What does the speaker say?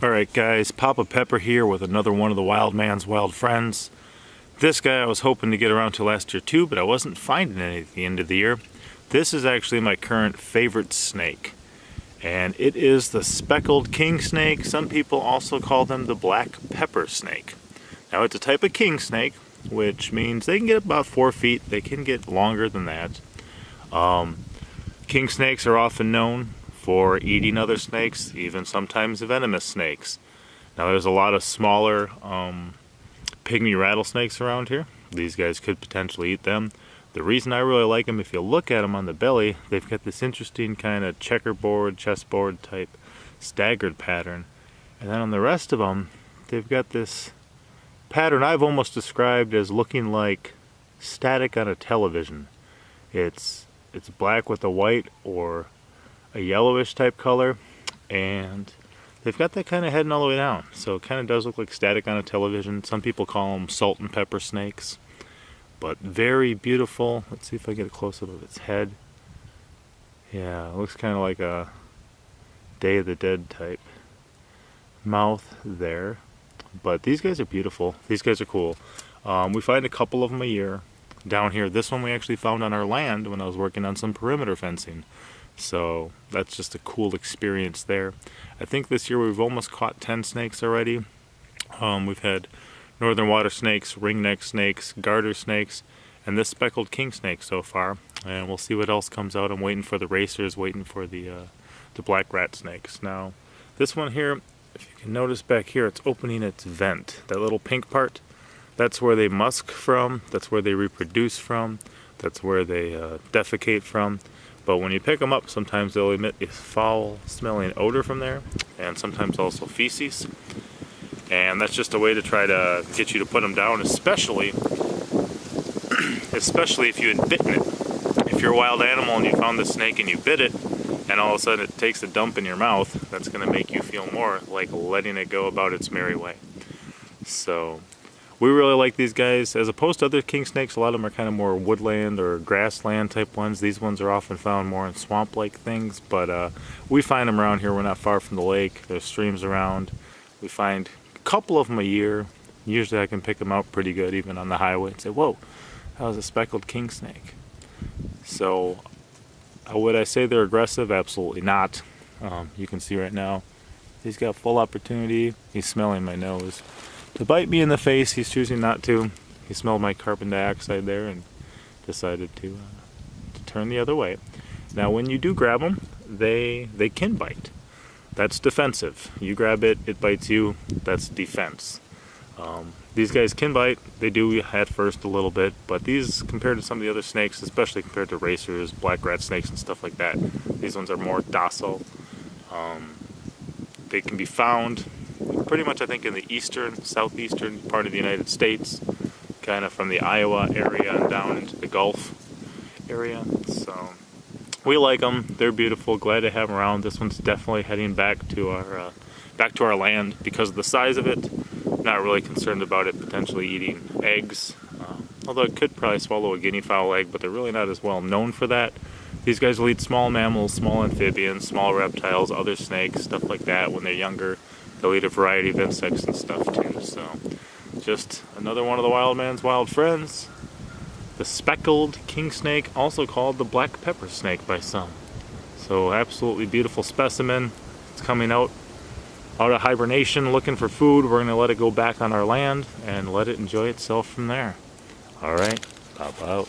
Alright guys, Papa Pepper here with another one of the Wild Man's Wild Friends. This guy I was hoping to get around to last year too, but I wasn't finding any at the end of the year. This is actually my current favorite snake. And it is the Speckled Kingsnake. Some people also call them the black pepper snake. Now it's a type of king snake, which means they can get about 4 feet. They can get longer than that. King snakes are often known for eating other snakes, even sometimes venomous snakes. Now there's a lot of smaller pygmy rattlesnakes around here. These guys could potentially eat them. The reason I really like them, if you look at them on the belly, they've got this interesting kind of checkerboard, chessboard type staggered pattern. And then on the rest of them, they've got this pattern I've almost described as looking like static on a television. It's black with a white or a yellowish type color, and they've got that kind of heading all the way down, so it kind of does look like static on a television. Some people call them salt and pepper snakes, but very beautiful. Let's see if I get a close-up of its head. Yeah, it looks kind of like a Day of the Dead type mouth there, but these guys are beautiful. These guys are cool. We find a couple of them a year down here. This one we actually found on our land when I was working on some perimeter fencing. So that's just a cool experience there. I think this year we've almost caught 10 snakes already. We've had northern water snakes, ringneck snakes, garter snakes, and this speckled king snake so far. And we'll see what else comes out. I'm waiting for the racers, waiting for the black rat snakes. Now, this one here, if you can notice back here, it's opening its vent. That little pink part, that's where they musk from, that's where they reproduce from, that's where they defecate from. But when you pick them up, sometimes they'll emit a foul-smelling odor from there, and sometimes also feces. And that's just a way to try to get you to put them down, especially if you had bitten it. If you're a wild animal and you found the snake and you bit it, and all of a sudden it takes a dump in your mouth, that's going to make you feel more like letting it go about its merry way. So we really like these guys. As opposed to other king snakes, a lot of them are kind of more woodland or grassland type ones. These ones are often found more in swamp-like things, but we find them around here. We're not far from the lake. There's streams around. We find a couple of them a year. Usually I can pick them out pretty good, even on the highway, and say, whoa, that was a speckled king snake. So would I say they're aggressive? Absolutely not. You can see right now, he's got full opportunity. He's smelling my nose to bite me in the face. He's choosing not to. He smelled my carbon dioxide there and decided to turn the other way. Now when you do grab them, they can bite. That's defensive. You grab it, it bites you, that's defense. These guys can bite. They do at first a little bit, but these, compared to some of the other snakes, especially compared to racers, black rat snakes and stuff like that, these ones are more docile. They can be found pretty much, I think, in the southeastern part of the United States, kind of from the Iowa area and down into the Gulf area. So we like them. They're beautiful. Glad to have them around. This one's definitely heading back to our land because of the size of it. Not really concerned about it potentially eating eggs, although it could probably swallow a guinea fowl egg, but they're really not as well known for that. These guys will eat small mammals, small amphibians, small reptiles, other snakes, stuff like that. When they're younger, they'll eat a variety of insects and stuff too. So just another one of the wild man's wild friends. The speckled king snake, also called the black pepper snake by some. So absolutely beautiful specimen. It's coming out of hibernation, looking for food. We're going to let it go back on our land and let it enjoy itself from there. All right, pop out.